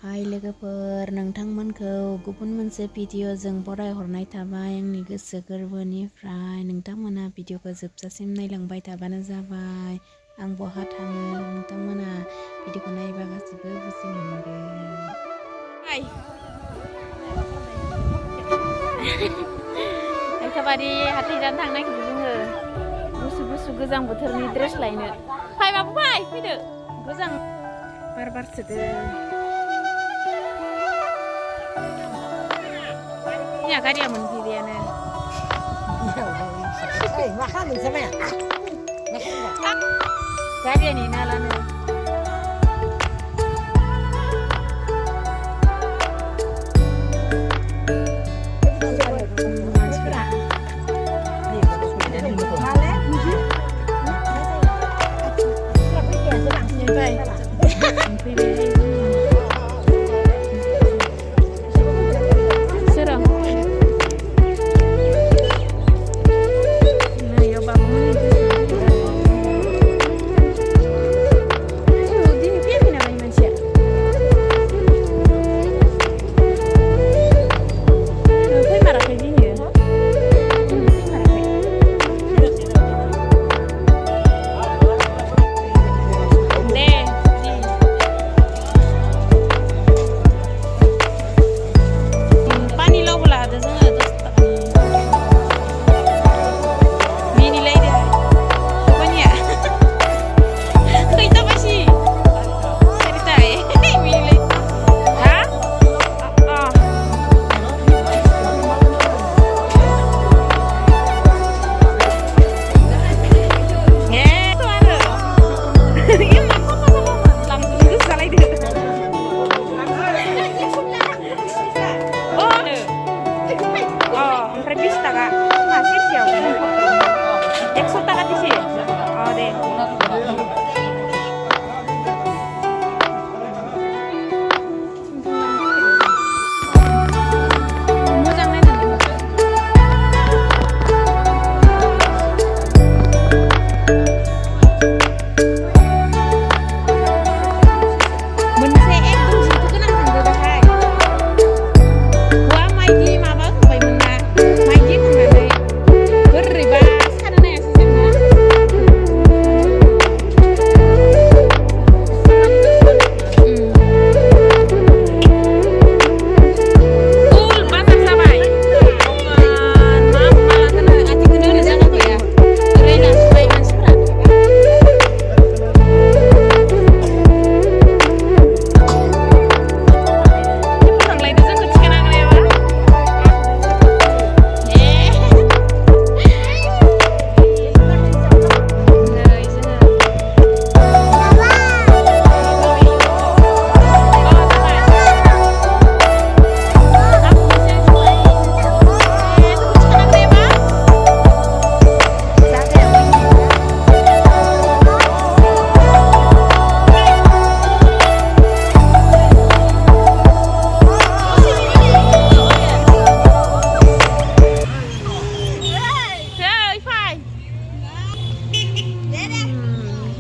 हाय लोगोफोर, नोंथांमोनखौ गुबुन मोनसे भिडिअजों बरायहरनाय थाबाय आंनि गोसो गोरबोनिफ्राय। नोंथांमोना भिडिअखौ जोबजासिम नायलांबाय थाबानो जाबाय। आं बहा थाङो नोंथांमोना भिडिअखौ नायबा गासिबो बुजि मोनगोन। आइखाबारि हाथाय जानो थांनो नागिरदों जोङो। गुसु गुसु गोजां बोथोरनि ड्रेस लायनो। फाय बाबु फाय फैदो। गोजां बार बारसोदों। जोंहा गारिया मोनफैबायानो। मा खालामदों जामाया? गारिया नेनो हालानो। मानसिफोरा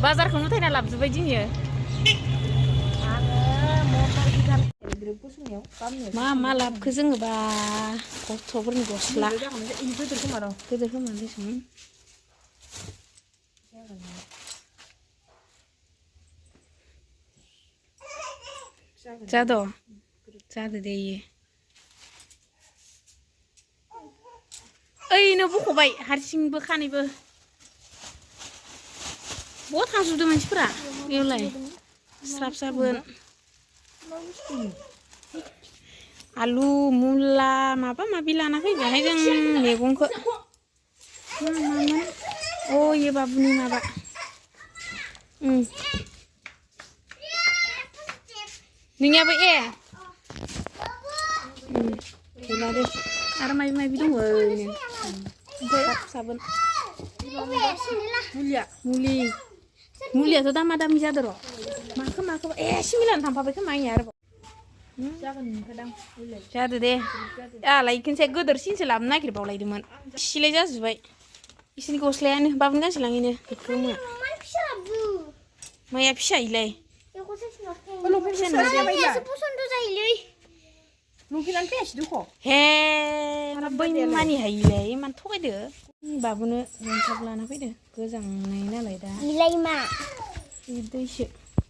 बाजारखौ मुथायना लाबोजोब्बाय दिनै। मा मा लाबोखो जोङो बा गथ'फोरनि गस्ला गिदिर खोमा बेसां जादो दे इयो ओइनो बख'बाय हारसिंबो खानैबो बहा थांजोबदों मानसिफोरा बेयावलाय स्राब स्राबोन आलु मुला माबा माबि लाना फैबायहाय जों मैगंखौ मामोन अ इयो बाबुनि माबा नोंनियाबो ए गैला दे आरो माबि माबि दङ ओरैनो साबोन मुलियाथ' दामा दामि जादों र' माखो ए सिमिलानो थांफाबाय खोमा आंनिया आरोबाव जादो दे आंलाय खनसे गोदोरसिनसो लाबोनो नागिरबावलायदोंमोन सिलाय जाजोब्बाय इसोरनि गस्लायानो बाबुनि गांसे लाङैनो गोमा माया फिसा इलाय हायोलै नुफिनानै फैयासै दुख' हे बै मानि हायोलै इमान थगायदो बाबुनो जोंथाब लाना फैदो गोजांनाय नालाय दा इलाय मा दैसो